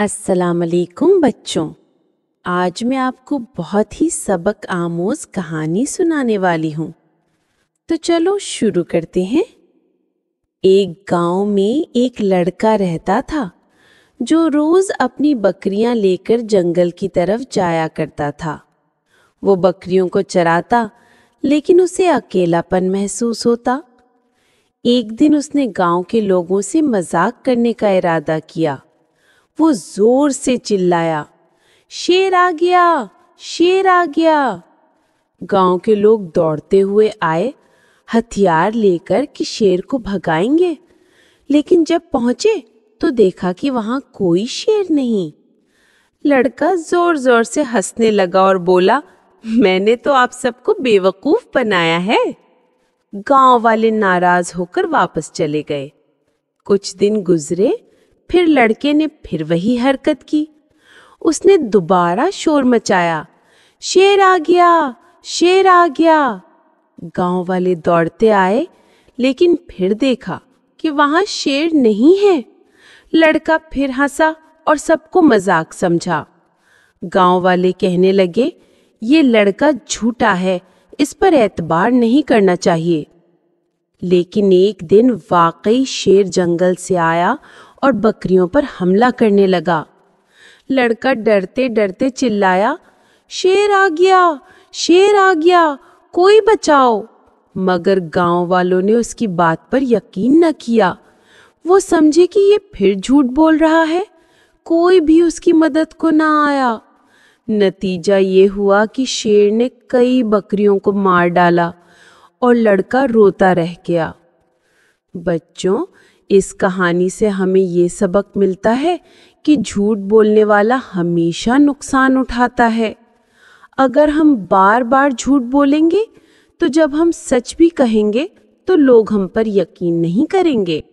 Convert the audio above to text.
अस्सलाम वालेकुम बच्चों। आज मैं आपको बहुत ही सबक आमोज कहानी सुनाने वाली हूँ। तो चलो शुरू करते हैं। एक गांव में एक लड़का रहता था जो रोज अपनी बकरियां लेकर जंगल की तरफ जाया करता था। वो बकरियों को चराता, लेकिन उसे अकेलापन महसूस होता। एक दिन उसने गांव के लोगों से मजाक करने का इरादा किया। वो जोर से चिल्लाया, शेर आ गया, शेर आ गया। गांव के लोग दौड़ते हुए आए, हथियार लेकर कि शेर को भगाएंगे। लेकिन जब पहुंचे तो देखा कि वहां कोई शेर नहीं। लड़का जोर जोर से हंसने लगा और बोला, मैंने तो आप सबको बेवकूफ बनाया है। गांव वाले नाराज होकर वापस चले गए। कुछ दिन गुजरे, फिर लड़के ने फिर वही हरकत की। उसने दोबारा शोर मचाया, शेर आ गया, शेर आ गया। गांव वाले दौड़ते आए, लेकिन फिर देखा कि वहां शेर नहीं है। लड़का फिर हंसा और सबको मजाक समझा। गांव वाले कहने लगे, ये लड़का झूठा है, इस पर एतबार नहीं करना चाहिए। लेकिन एक दिन वाकई शेर जंगल से आया और बकरियों पर हमला करने लगा। लड़का डरते डरते चिल्लाया, शेर आ गया, शेर आ गया, कोई बचाओ। मगर गांव वालों ने उसकी बात पर यकीन न किया। वो समझे कि ये फिर झूठ बोल रहा है। कोई भी उसकी मदद को ना आया। नतीजा ये हुआ कि शेर ने कई बकरियों को मार डाला और लड़का रोता रह गया। बच्चों, इस कहानी से हमें ये सबक मिलता है कि झूठ बोलने वाला हमेशा नुकसान उठाता है। अगर हम बार बार झूठ बोलेंगे तो जब हम सच भी कहेंगे तो लोग हम पर यकीन नहीं करेंगे।